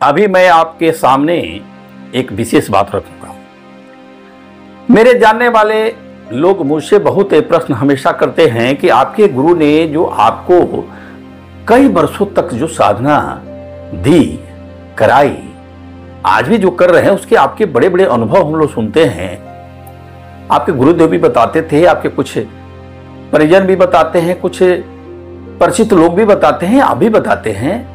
अभी मैं आपके सामने एक विशेष बात रखूंगा। मेरे जानने वाले लोग मुझसे बहुत प्रश्न हमेशा करते हैं कि आपके गुरु ने जो आपको कई वर्षों तक जो साधना दी, कराई, आज भी जो कर रहे हैं, उसके आपके बड़े बड़े अनुभव हम लोग सुनते हैं। आपके गुरुदेव भी बताते थे, आपके कुछ परिजन भी बताते हैं, कुछ परिचित लोग भी बताते हैं, आप भी बताते हैं।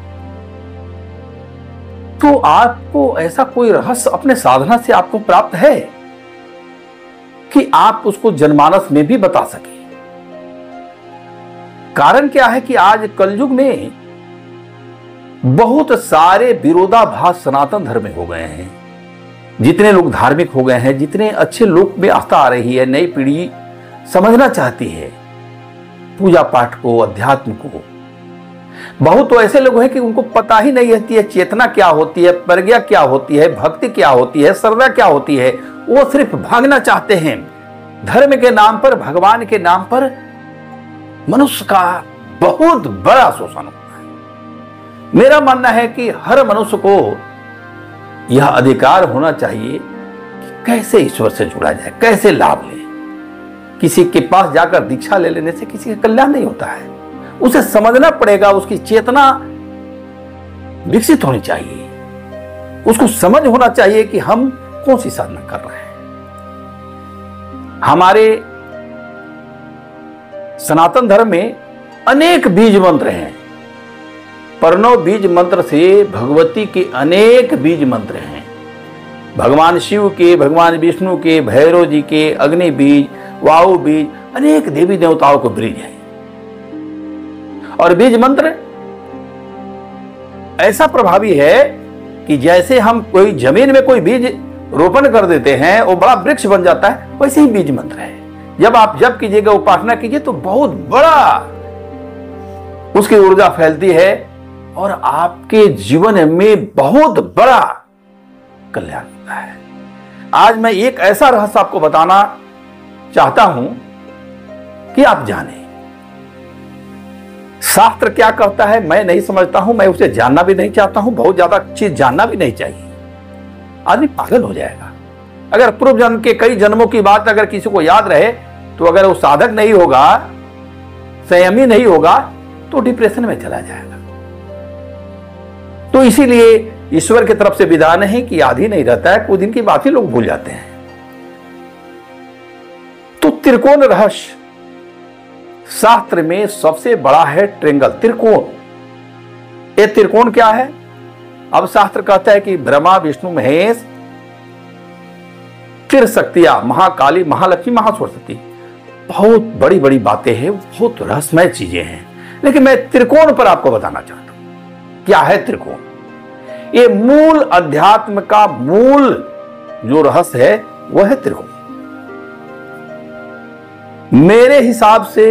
तो आपको ऐसा कोई रहस्य अपने साधना से आपको प्राप्त है कि आप उसको जनमानस में भी बता सके? कारण क्या है कि आज कलयुग में बहुत सारे विरोधाभास सनातन धर्म में हो गए हैं। जितने लोग धार्मिक हो गए हैं, जितने अच्छे लोग में आस्था आ रही है, नई पीढ़ी समझना चाहती है पूजा पाठ को, अध्यात्म को। बहुत तो ऐसे लोग हैं कि उनको पता ही नहीं रहती है चेतना क्या होती है, प्रज्ञा क्या होती है, भक्ति क्या होती है, श्रद्धा क्या होती है। वो सिर्फ भागना चाहते हैं धर्म के नाम पर, भगवान के नाम पर। मनुष्य का बहुत बड़ा शोषण होता है। मेरा मानना है कि हर मनुष्य को यह अधिकार होना चाहिए कि कैसे ईश्वर से जुड़ा जाए, कैसे लाभ ले। किसी के पास जाकर दीक्षा ले लेने से किसी का कल्याण नहीं होता है। उसे समझना पड़ेगा, उसकी चेतना विकसित होनी चाहिए, उसको समझ होना चाहिए कि हम कौन सी साधना कर रहे हैं। हमारे सनातन धर्म में अनेक बीज मंत्र हैं। प्रणव बीज मंत्र से भगवती के अनेक बीज मंत्र हैं। भगवान शिव के, भगवान विष्णु के, भैरव जी के अग्नि बीज, वायु बीज, अनेक देवी देवताओं को बीज है। और बीज मंत्र ऐसा प्रभावी है कि जैसे हम कोई जमीन में कोई बीज रोपण कर देते हैं, वो बड़ा वृक्ष बन जाता है, वैसे ही बीज मंत्र है। जब आप जप कीजिएगा, उपासना कीजिए, तो बहुत बड़ा उसकी ऊर्जा फैलती है और आपके जीवन में बहुत बड़ा कल्याण होता है। आज मैं एक ऐसा रहस्य आपको बताना चाहता हूं कि आप जानें। शास्त्र क्या कहता है मैं नहीं समझता हूं, मैं उसे जानना भी नहीं चाहता हूं। बहुत ज्यादा चीज जानना भी नहीं चाहिए, आदमी पागल हो जाएगा। अगर पूर्व जन्म के कई जन्मों की बात अगर किसी को याद रहे, तो अगर वो साधक नहीं होगा, संयमी नहीं होगा, तो डिप्रेशन में चला जाएगा। तो इसीलिए ईश्वर की तरफ से विधान है कि याद ही नहीं रहता है, कुछ दिन की बात ही लोग भूल जाते हैं। तो त्रिकोण रहस्य शास्त्र में सबसे बड़ा है ट्रेंगल, त्रिकोण। ये त्रिकोण क्या है? अब शास्त्र कहता है कि ब्रह्मा, विष्णु, महेश, त्रिशक्तियां, महाकाली, महालक्ष्मी, महासरस्वती। बहुत बड़ी बड़ी बातें हैं, बहुत रहस्यमय चीजें हैं। लेकिन मैं त्रिकोण पर आपको बताना चाहता हूं। क्या है त्रिकोण? ये मूल अध्यात्म का मूल जो रहस्य है, वह है त्रिकोण। मेरे हिसाब से,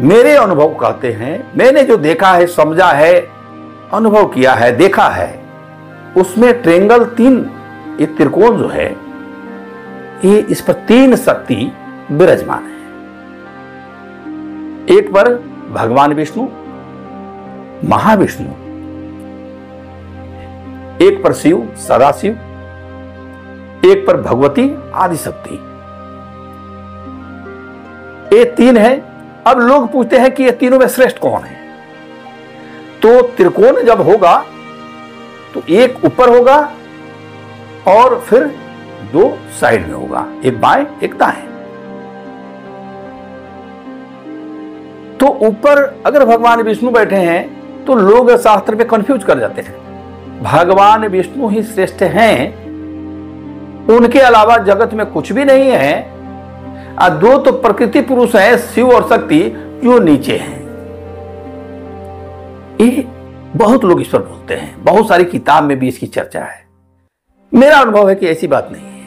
मेरे अनुभव कहते हैं, मैंने जो देखा है, समझा है, अनुभव किया है, देखा है, उसमें ट्रेंगल तीन, ये त्रिकोण जो है, ये इस पर तीन शक्ति विराजमान है। एक पर भगवान विष्णु, महाविष्णु, एक पर शिव, सदाशिव, एक पर भगवती आदिशक्ति। ये तीन है। अब लोग पूछते हैं कि ये तीनों में श्रेष्ठ कौन है? तो त्रिकोण जब होगा तो एक ऊपर होगा और फिर दो साइड में होगा, एक बाएं एक दाएं। तो ऊपर अगर भगवान विष्णु बैठे हैं तो लोग शास्त्र में कंफ्यूज कर जाते हैं। भगवान विष्णु ही श्रेष्ठ हैं, उनके अलावा जगत में कुछ भी नहीं है। दो तो प्रकृति पुरुष हैं, शिव और शक्ति, जो नीचे हैं। ये बहुत लोग इस पर बोलते हैं, बहुत सारी किताब में भी इसकी चर्चा है। मेरा अनुभव है कि ऐसी बात नहीं है।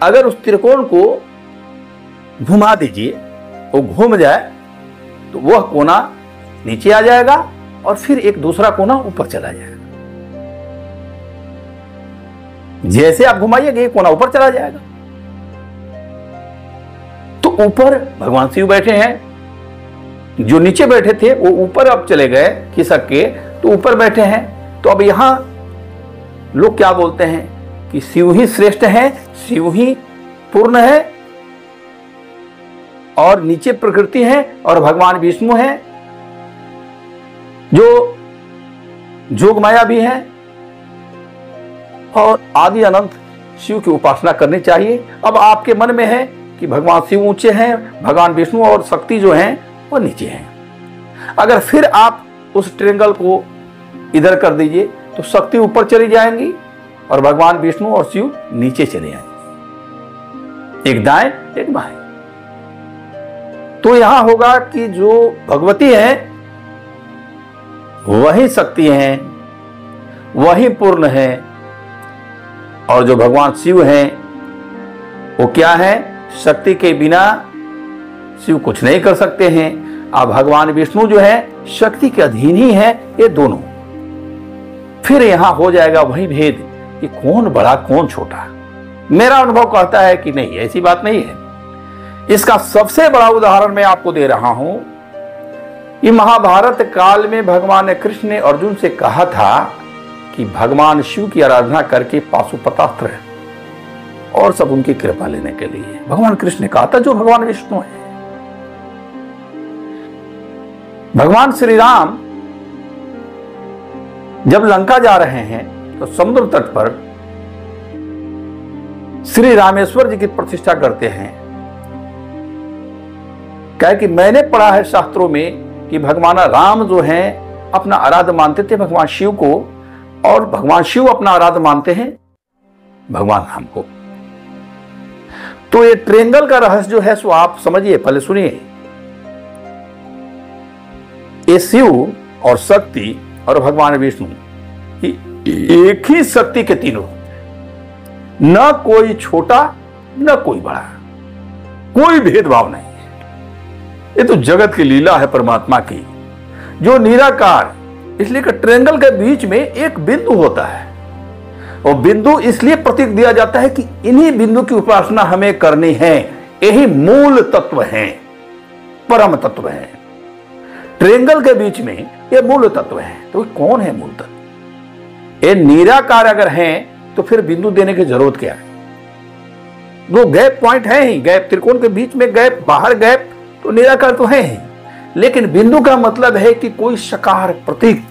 अगर उस त्रिकोण को घुमा दीजिए, वो घूम जाए, तो वह कोना नीचे आ जाएगा और फिर एक दूसरा कोना ऊपर चला जाएगा। जैसे आप घुमाइएगा, ये कोना ऊपर चला जाएगा। तो ऊपर भगवान शिव बैठे हैं, जो नीचे बैठे थे वो ऊपर अब चले गए खिसक के, तो ऊपर बैठे हैं। तो अब यहां लोग क्या बोलते हैं कि शिव ही श्रेष्ठ है, शिव ही पूर्ण है, और नीचे प्रकृति है और भगवान विष्णु है जो जोगमाया भी है, और आदि अनंत शिव की उपासना करनी चाहिए। अब आपके मन में है कि भगवान शिव ऊंचे हैं, भगवान विष्णु और शक्ति जो हैं वो नीचे हैं। अगर फिर आप उस ट्रेंगल को इधर कर दीजिए तो शक्ति ऊपर चली जाएंगी और भगवान विष्णु और शिव नीचे चले आएंगे, एक दाएं एक बाएं। तो यहां होगा कि जो भगवती है वही शक्ति है, वही पूर्ण है, और जो भगवान शिव हैं वो क्या है, शक्ति के बिना शिव कुछ नहीं कर सकते हैं। अब भगवान विष्णु जो है शक्ति के अधीन ही है ये दोनों। फिर यहां हो जाएगा वही भेद कि कौन बड़ा कौन छोटा। मेरा अनुभव कहता है कि नहीं, ऐसी बात नहीं है। इसका सबसे बड़ा उदाहरण मैं आपको दे रहा हूं। ये महाभारत काल में भगवान कृष्ण ने अर्जुन से कहा था कि भगवान शिव की आराधना करके पाशुपतास्त्र और सब उनकी कृपा लेने के लिए भगवान कृष्ण ने कहा था, जो भगवान विष्णु है। भगवान श्री राम जब लंका जा रहे हैं तो समुद्र तट पर श्री रामेश्वर जी की प्रतिष्ठा करते हैं। क्या कि मैंने पढ़ा है शास्त्रों में कि भगवान राम जो हैं अपना आराध्य मानते थे भगवान शिव को, और भगवान शिव अपना आराध्य मानते हैं भगवान राम को। तो ये ट्रेंगल का रहस्य जो है सो आप समझिए, पहले सुनिए। ये शिव और शक्ति और भगवान विष्णु एक ही शक्ति के तीनों, न कोई छोटा न कोई बड़ा, कोई भेदभाव नहीं है। ये तो जगत की लीला है परमात्मा की, जो निराकार। इसलिए कि ट्रेंगल के बीच में एक बिंदु होता है, और बिंदु इसलिए प्रतीक दिया जाता है कि इन्हीं बिंदु की उपासना हमें करनी है। यही मूल तत्व है, परम तत्व है। ट्रेंगल के बीच में ये मूल तत्व है। तो कौन है मूल तत्व? ये निराकार अगर है तो फिर बिंदु देने की जरूरत क्या है? वो गैप पॉइंट है ही, गैप त्रिकोण के बीच में गैप, बाहर गैप, तो निराकार तो है ही। लेकिन बिंदु का मतलब है कि कोई सकार प्रतीक।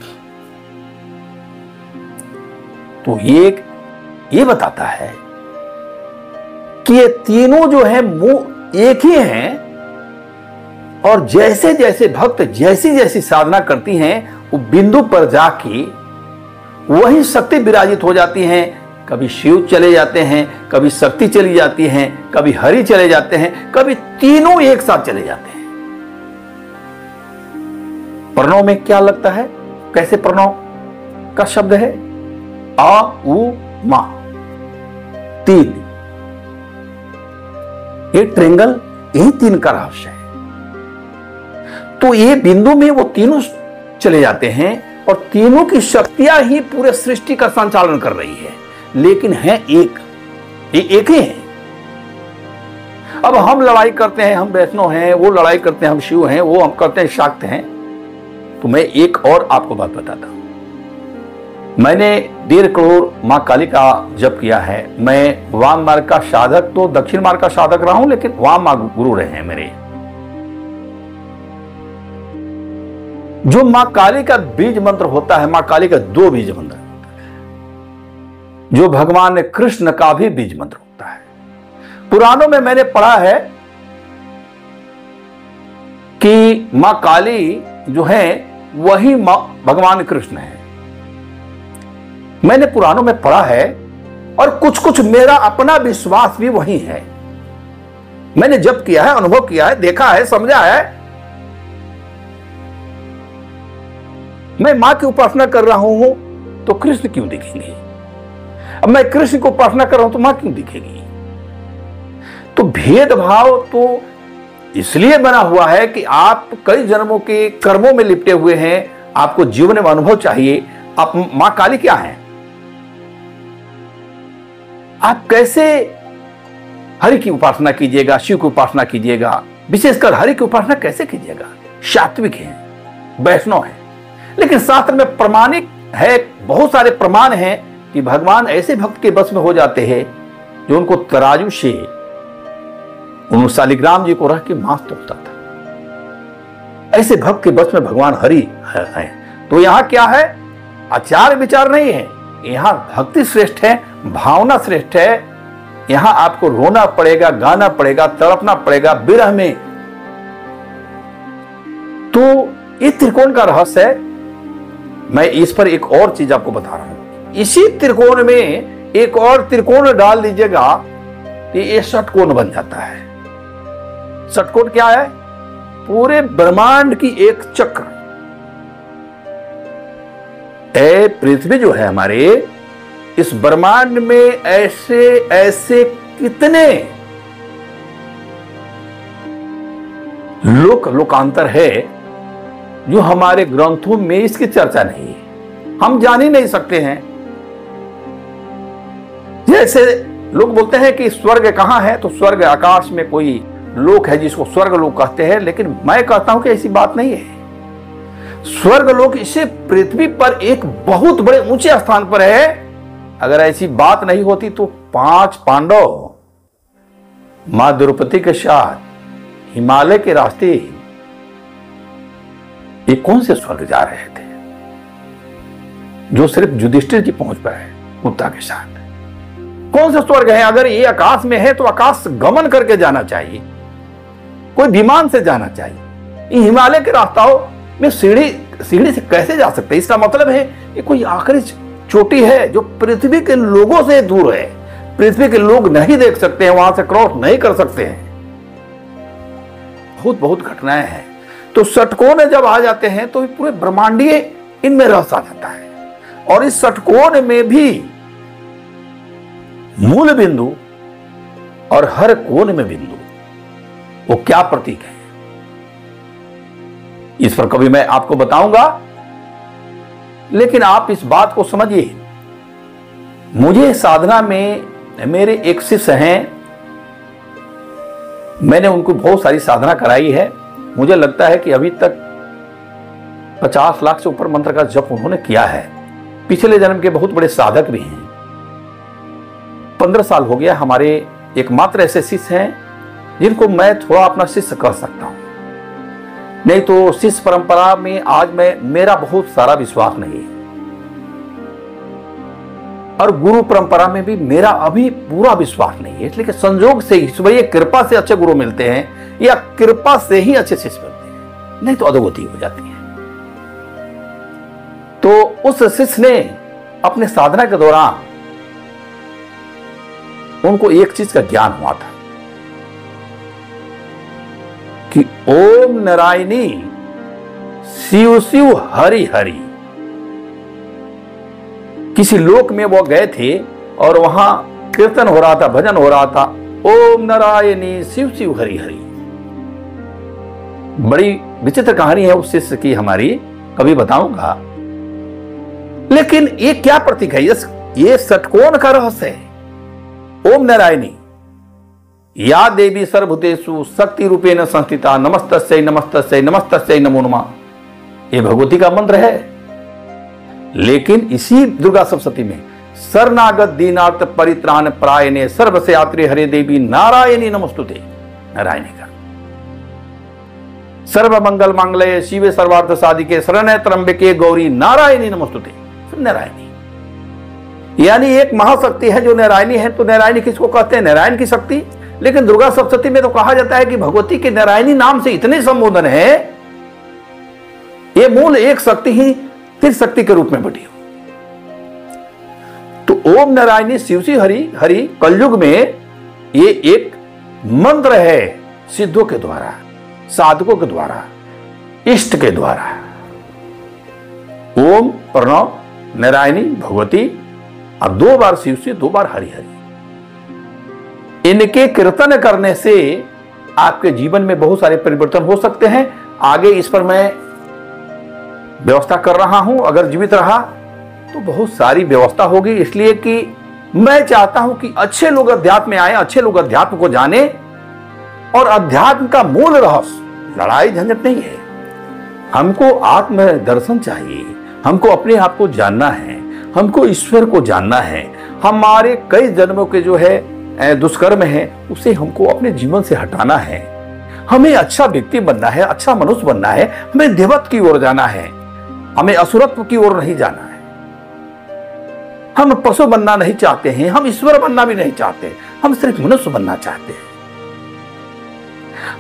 तो ये बताता है कि ये तीनों जो है एक ही हैं, और जैसे जैसे भक्त जैसी जैसी साधना करती हैं वो बिंदु पर जाके वही शक्ति विराजित हो जाती हैं। कभी शिव चले जाते हैं, कभी शक्ति चली जाती है, कभी हरि चले जाते हैं, कभी तीनों एक साथ चले जाते हैं। प्रणव में क्या लगता है? कैसे प्रणव का शब्द है? आ उ मा, तीन। ये ट्रेंगल यही तीन का रहस्य है। तो ये बिंदु में वो तीनों चले जाते हैं, और तीनों की शक्तियां ही पूरे सृष्टि का संचालन कर रही है, लेकिन है एक, ये एक ही है। अब हम लड़ाई करते हैं, हम वैष्णव हैं, वो लड़ाई करते हैं, हम शिव हैं, वो हम करते हैं शाक्त हैं। तो मैं एक और आपको बात बताता हूं। मैंने 1.5 करोड़ मां काली का जप किया है। मैं वाम मार्ग का साधक तो दक्षिण मार्ग का साधक रहा हूं, लेकिन वाम मार्ग गुरु रहे हैं मेरे। जो मां काली का बीज मंत्र होता है, मां काली का 2 बीज मंत्र होता है, जो भगवान कृष्ण का भी बीज मंत्र होता है। पुराणों में मैंने पढ़ा है कि मां काली जो है वही भगवान कृष्ण है। मैंने पुराणों में पढ़ा है, और कुछ कुछ मेरा अपना विश्वास भी वही है। मैंने जप किया है, अनुभव किया है, देखा है, समझा है। मैं मां की उपासना कर रहा हूं तो कृष्ण क्यों दिखेंगे? अब मैं कृष्ण को उपासना कर रहा हूं तो मां क्यों दिखेगी? तो भेदभाव तो इसलिए बना हुआ है कि आप कई जन्मों के कर्मों में लिपटे हुए हैं, आपको जीवन में अनुभव चाहिए। आप मां काली क्या है? आप कैसे हरि की उपासना कीजिएगा, शिव की उपासना कीजिएगा, विशेषकर हरि की उपासना कैसे कीजिएगा? सात्विक है, वैष्णव है, लेकिन शास्त्र में प्रमाणिक है, बहुत सारे प्रमाण हैं कि भगवान ऐसे भक्त के बस में हो जाते हैं जो उनको तराजू से उन शालिग्राम जी को रख के मांस तोड़ता था। ऐसे भक्त के बस में भगवान हरि है। तो यहां क्या है, आचार विचार नहीं है, यहां भक्ति श्रेष्ठ है, भावना श्रेष्ठ है। यहां आपको रोना पड़ेगा, गाना पड़ेगा, तड़पना पड़ेगा विरह में। तो ये त्रिकोण का रहस्य है। मैं इस पर एक और चीज आपको बता रहा हूं। इसी त्रिकोण में एक और त्रिकोण डाल दीजिएगा तो ये षटकोण बन जाता है। षटकोण क्या है? पूरे ब्रह्मांड की एक चक्र। पृथ्वी जो है हमारे इस ब्रह्मांड में ऐसे ऐसे कितने लोकांतर है जो हमारे ग्रंथों में इसकी चर्चा नहीं है, हम जान ही नहीं सकते हैं। जैसे लोग बोलते हैं कि स्वर्ग कहां है, तो स्वर्ग आकाश में कोई लोक है जिसको स्वर्ग लोक कहते हैं, लेकिन मैं कहता हूं कि ऐसी बात नहीं है। स्वर्ग लोक इसे पृथ्वी पर एक बहुत बड़े ऊंचे स्थान पर है। अगर ऐसी बात नहीं होती तो 5 पांडव मां द्रौपदी के साथ हिमालय के रास्ते ये कौन से स्वर्ग जा रहे थे जो सिर्फ युधिष्ठिर की पहुंच पर है कुत्ता के साथ? कौन सा स्वर्ग है? अगर ये आकाश में है तो आकाश गमन करके जाना चाहिए, कोई विमान से जाना चाहिए। हिमालय के रास्ताओं में सीढ़ी से कैसे जा सकते हैं? इसका मतलब है कि कोई आखिरी चोटी है जो पृथ्वी के लोगों से दूर है, पृथ्वी के लोग नहीं देख सकते हैं, वहां से क्रॉस नहीं कर सकते हैं। बहुत घटनाएं हैं। तो षटकोण जब आ जाते हैं तो पूरे ब्रह्मांडीय इनमें रस आ जाता है। और इस षटकोण में भी मूल बिंदु और हर कोण में बिंदु, वो क्या प्रतीक है, इस पर कभी मैं आपको बताऊंगा। लेकिन आप इस बात को समझिए, मुझे साधना में मेरे एक शिष्य हैं, मैंने उनको बहुत सारी साधना कराई है। मुझे लगता है कि अभी तक 50 लाख से ऊपर मंत्र का जप उन्होंने किया है। पिछले जन्म के बहुत बड़े साधक भी हैं। 15 साल हो गया। हमारे एकमात्र ऐसे शिष्य हैं जिनको मैं थोड़ा अपना शिष्य कह सकता हूं। नहीं तो शिष्य परंपरा में आज मेरा बहुत सारा विश्वास नहीं है, और गुरु परंपरा में भी मेरा अभी पूरा विश्वास नहीं है। इसलिए संजोग से ईश्वरीय कृपा से अच्छे गुरु मिलते हैं या कृपा से ही अच्छे शिष्य मिलते हैं, नहीं तो अधोगति हो जाती है। तो उस शिष्य ने अपने साधना के दौरान उनको एक चीज का ज्ञान हुआ था कि ओम नारायणी शिव शिव हरि हरि। किसी लोक में वो गए थे और वहां कीर्तन हो रहा था, भजन हो रहा था, ओम नारायणी शिव शिव हरि हरि। बड़ी विचित्र कहानी है उस शिष्य की, हमारी कभी बताऊंगा। लेकिन ये क्या प्रतीक है? ये षटकोण का रहस्य है। ओम नारायणी या देवी सर्वभूतेषु शक्ति रूपेण संस्थिता नमस्तस्यै नमस्तस्यै नमस्तस्यै नमो नमः, ये भगवती का मंत्र है। लेकिन इसी दुर्गा सप्तशती में शरणागत दीनार्थ परित्राण परायणे सर्वस्यात्री हरे देवी नारायणी नमस्तुते, नारायणी का सर्व मंगल मांगल्ये शिवे सर्वार्थ साधिके शरण्ये त्र्यंबके गौरी नारायणी नमस्तुते, नारायणी। यानी एक महाशक्ति है जो नारायणी है। तो नारायणी किसको कहते हैं? नारायण की शक्ति। लेकिन दुर्गा सप्तशती में तो कहा जाता है कि भगवती के नारायणी नाम से इतने संबोधन है, ये मूल एक शक्ति ही त्रिशक्ति के रूप में बटी हो। तो ओम नारायणी शिव शिव हरि हरि कलयुग में ये एक मंत्र है, सिद्धों के द्वारा, साधकों के द्वारा, इष्ट के द्वारा। ओम प्रणव नारायणी भगवती, अब 2 बार शिव शिव, 2 बार हरि हरि। इनके कीर्तन करने से आपके जीवन में बहुत सारे परिवर्तन हो सकते हैं। आगे इस पर मैं व्यवस्था कर रहा हूं। अगर जीवित रहा तो बहुत सारी व्यवस्था होगी, इसलिए कि मैं चाहता हूं कि अच्छे लोग अध्यात्म में आए, अच्छे लोग अध्यात्म को जाने। और अध्यात्म का मूल रहस्य लड़ाई झंझट नहीं है। हमको आत्म दर्शन चाहिए, हमको अपने आप को जानना है, हमको ईश्वर को जानना है। हमारे कई जन्मों के जो है दुष्कर्म है उसे हमको अपने जीवन से हटाना है। हमें अच्छा व्यक्ति बनना है, अच्छा मनुष्य बनना है, हमें देवत्व की ओर जाना है, हमें असुरत्व की ओर नहीं जाना है। हम पशु बनना नहीं चाहते हैं, हम ईश्वर बनना भी नहीं चाहते, हम सिर्फ मनुष्य बनना चाहते हैं।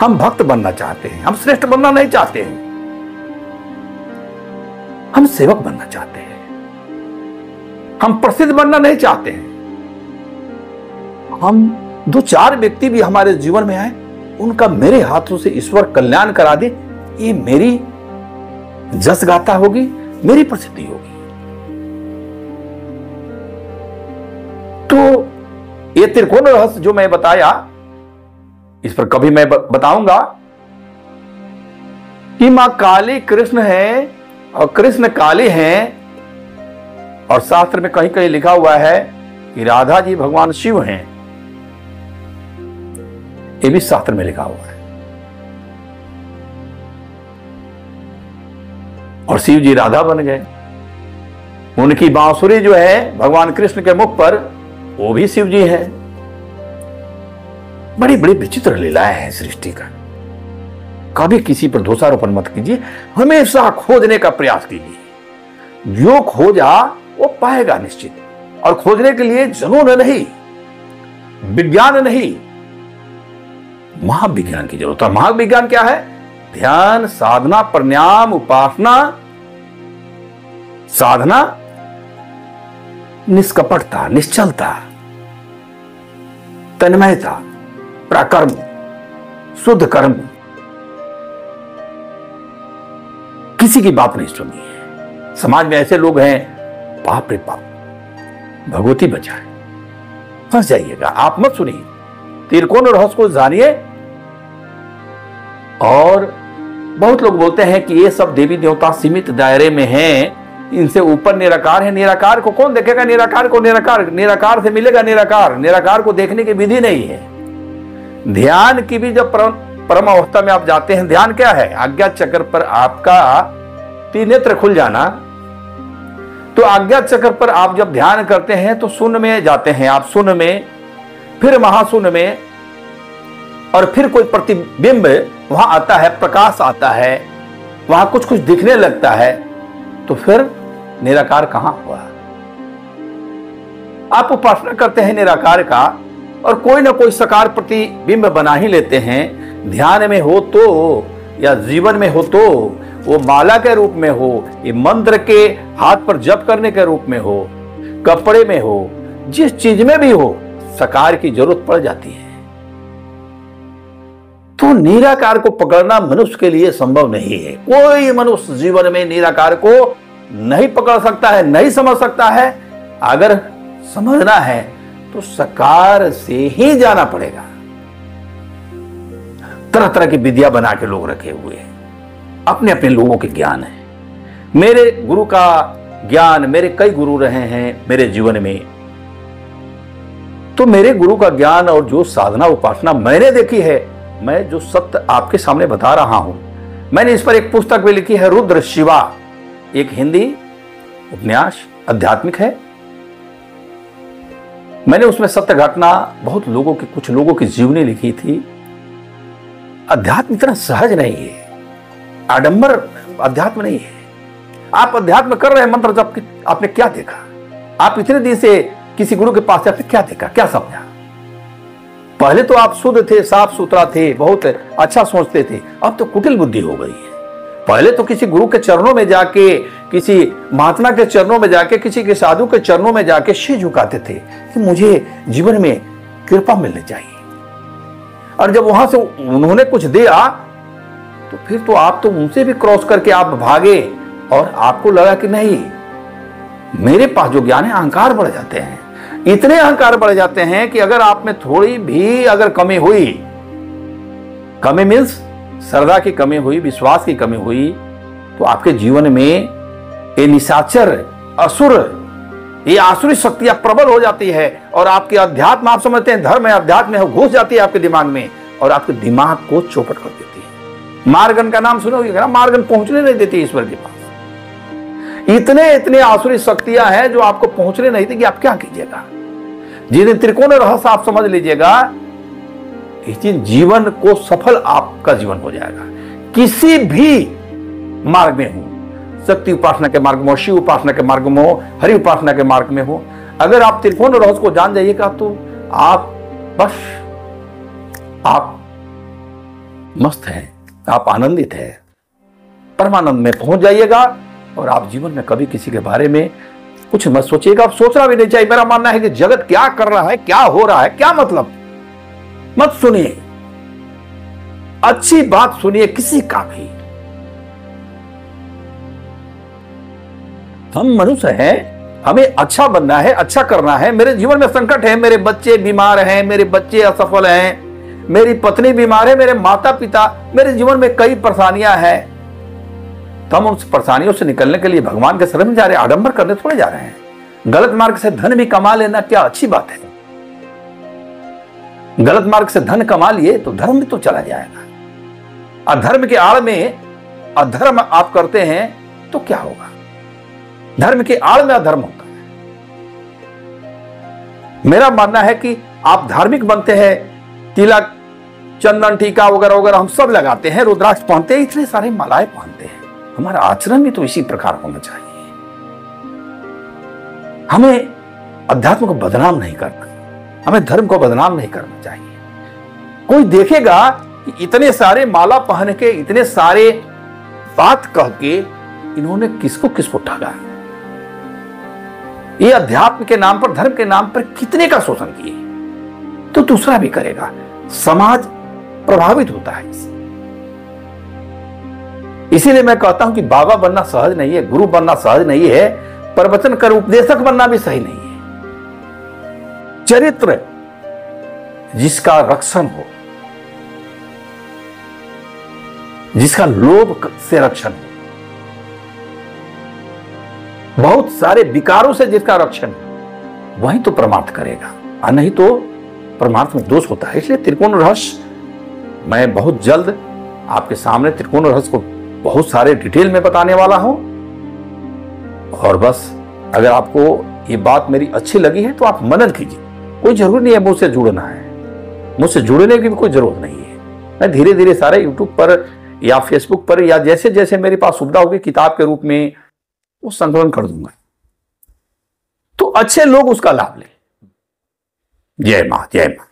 हम भक्त बनना चाहते हैं, हम श्रेष्ठ बनना नहीं चाहते हैं, हम सेवक बनना चाहते हैं, हम प्रसिद्ध बनना नहीं चाहते हैं। हम दो चार व्यक्ति भी हमारे जीवन में आए, उनका मेरे हाथों से ईश्वर कल्याण करा दे, ये मेरी जस गाथा होगी, मेरी प्रसिद्धि होगी। तो ये त्रिकोण रहस्य जो मैं बताया, इस पर कभी मैं बताऊंगा कि मां काली कृष्ण है और कृष्ण काली हैं, और शास्त्र में कहीं कहीं लिखा हुआ है कि राधा जी भगवान शिव हैं। ये भी शास्त्र में लिखा हुआ है। और शिव जी राधा बन गए। उनकी बांसुरी जो है भगवान कृष्ण के मुख पर, वो भी शिव जी है। बड़ी बड़ी विचित्र लीलाएं हैं सृष्टि का। कभी किसी पर दोषारोपण मत कीजिए, हमेशा खोजने का प्रयास कीजिए। जो खोजा वो पाएगा निश्चित। और खोजने के लिए जुनून नहीं, विज्ञान नहीं, महाविज्ञान की जरूरत है। महाविज्ञान क्या है? ध्यान, साधना, प्राणायाम, उपासना, साधना, निष्कपटता, निश्चलता, तन्मयता, प्राकर्म, शुद्ध कर्म। किसी की बात नहीं सुनी है। समाज में ऐसे लोग हैं, बाप रे बाप, भगवती बचाए, फंस जाइएगा। आप मत सुनिए, त्रिकोण रहस्य को जानिए। और बहुत लोग बोलते हैं कि ये सब देवी देवता सीमित दायरे में हैं, इनसे ऊपर निराकार है। निराकार को कौन देखेगा? निराकार को निराकार से मिलेगा निराकार। निराकार को देखने की विधि नहीं है। ध्यान की भी जब परम अवस्था में आप जाते हैं, ध्यान क्या है? आज्ञा चक्र पर आपका तीन नेत्र खुल जाना। तो आज्ञा चक्र पर आप जब ध्यान करते हैं तो शून्य में जाते हैं आप, शून्य में, फिर महाशून्य में, और फिर कोई प्रतिबिंब वहां आता है, प्रकाश आता है, वहां कुछ कुछ दिखने लगता है। तो फिर निराकार कहां हुआ? आप उपासना करते हैं निराकार का, और कोई ना कोई साकार प्रतिबिंब बना ही लेते हैं। ध्यान में हो तो, या जीवन में हो तो, वो माला के रूप में हो, ये मंत्र के हाथ पर जप करने के रूप में हो, कपड़े में हो, जिस चीज में भी हो, साकार की जरूरत पड़ जाती है। तो निराकार को पकड़ना मनुष्य के लिए संभव नहीं है। कोई मनुष्य जीवन में निराकार को नहीं पकड़ सकता है, नहीं समझ सकता है। अगर समझना है तो साकार से ही जाना पड़ेगा। तरह तरह की विद्या बना के लोग रखे हुए हैं, अपने अपने लोगों के ज्ञान है। मेरे गुरु का ज्ञान, मेरे कई गुरु रहे हैं मेरे जीवन में, तो मेरे गुरु का ज्ञान और जो साधना उपासना मैंने देखी है, मैं जो सत्य आपके सामने बता रहा हूं। मैंने इस पर एक पुस्तक भी लिखी है, रुद्र शिवा, एक हिंदी उपन्यास आध्यात्मिक है। मैंने उसमें सत्य घटना, बहुत लोगों की, कुछ लोगों की जीवनी लिखी थी। अध्यात्म इतना सहज नहीं है, आडंबर अध्यात्म नहीं है। आप अध्यात्म कर रहे हैं, मंत्र जप, आपने क्या देखा? आप इतने दिन से किसी गुरु के पास जाते, क्या देखा, क्या समझा? पहले तो आप शुद्ध थे, साफ सुथरा थे, बहुत अच्छा सोचते थे। अब तो कुटिल बुद्धि हो गई है। पहले तो किसी गुरु के चरणों में जाके, किसी महात्मा के चरणों में जाके, किसी के साधु के चरणों में जाके सिर झुकाते थे कि मुझे जीवन में कृपा मिलनी चाहिए। और जब वहां से उन्होंने कुछ दिया तो फिर तो आप तो उनसे भी क्रॉस करके आप भागे, और आपको लगा कि नहीं, मेरे पास जो ज्ञान है, अहंकार बढ़ जाते हैं। इतने अहंकार बढ़ जाते हैं कि अगर आप में थोड़ी भी अगर कमी हुई, कमी मीन्स श्रद्धा की कमी हुई, विश्वास की कमी हुई, तो आपके जीवन में ये निशाचर, असुर, ये आसुरी शक्तियां प्रबल हो जाती है, और आपके अध्यात्म, आप समझते हैं धर्म है, अध्यात्म है, घुस जाती है आपके दिमाग में, और आपके दिमाग को चौपट कर देती है। मार्गन का नाम सुनोगे ना, मार्गन पहुंचने नहीं देती ईश्वर के पास। इतने इतने आसुरी शक्तियां हैं जो आपको पहुंचने नहीं देगी, आप क्या कीजिएगा? जिस दिन त्रिकोण रहस्य आप समझ लीजिएगा, इस दिन जीवन को सफल आपका जीवन हो जाएगा। किसी भी मार्ग में हो, शक्ति उपासना के मार्ग में हो, शिव उपासना के मार्ग में हो, हरि उपासना के मार्ग में हो, अगर आप त्रिकोण रहस्य को जान जाइएगा तो आप बस आप मस्त हैं, आप आनंदित हैं, परमानंद में पहुंच जाइएगा। और आप जीवन में कभी किसी के बारे में कुछ मत सोचिएगा, आप सोचना भी नहीं चाहिए। मेरा मानना है कि जगत क्या कर रहा है, क्या हो रहा है, क्या मतलब, मत सुनिए। अच्छी बात सुनिए किसी का भी। हम मनुष्य हैं, हमें अच्छा बनना है, अच्छा करना है। मेरे जीवन में संकट है, मेरे बच्चे बीमार हैं, मेरे बच्चे असफल हैं, मेरी पत्नी बीमार है, मेरे माता पिता, मेरे जीवन में कई परेशानियां हैं। तो हम उन परेशानियों से निकलने के लिए भगवान के शरण में जा रहे हैं, आडंबर करने थोड़े जा रहे हैं। गलत मार्ग से धन भी कमा लेना क्या अच्छी बात है? गलत मार्ग से धन कमा लिए तो धर्म भी तो चला जाएगा। अधर्म के आड़ में अधर्म आप करते हैं तो क्या होगा? धर्म के आड़ में अधर्म होता है। मेरा मानना है कि आप धार्मिक बनते हैं, तिलक, चंदन, टीका वगैरह वगैरह हम सब लगाते हैं, रुद्राक्ष पहनते हैं, इतने सारे मालाएं पहनते हैं। हमारा आचरण भी तो इसी प्रकार होना चाहिए। हमें अध्यात्म को बदनाम नहीं करना, हमें धर्म को बदनाम नहीं करना चाहिए। कोई देखेगा कि इतने सारे माला पहन के, इतने सारे बात कह के इन्होंने किसको किसको ठगा। ये अध्यात्म के नाम पर, धर्म के नाम पर कितने का शोषण किए, तो दूसरा भी करेगा। समाज प्रभावित होता है इससे। इसीलिए मैं कहता हूं कि बाबा बनना सहज नहीं है, गुरु बनना सहज नहीं है, प्रवचन कर उपदेशक बनना भी सही नहीं है। चरित्र जिसका रक्षण हो, जिसका लोभ से रक्षण हो, बहुत सारे विकारों से जिसका रक्षण हो, वही तो परमार्थ करेगा, और नहीं तो परमार्थ में दोष होता है। इसलिए त्रिकोण रहस्य मैं बहुत जल्द आपके सामने त्रिकोण रहस्य को बहुत सारे डिटेल में बताने वाला हूं। और बस अगर आपको ये बात मेरी अच्छी लगी है तो आप मनन कीजिए। कोई जरूरी नहीं है मुझसे जुड़ना है, मुझसे जुड़ने की भी कोई जरूरत नहीं है। मैं धीरे धीरे सारे यूट्यूब पर या फेसबुक पर या जैसे जैसे मेरे पास सुविधा होगी किताब के रूप में वो संकलन कर दूंगा, तो अच्छे लोग उसका लाभ लें। जय मां, जय मां।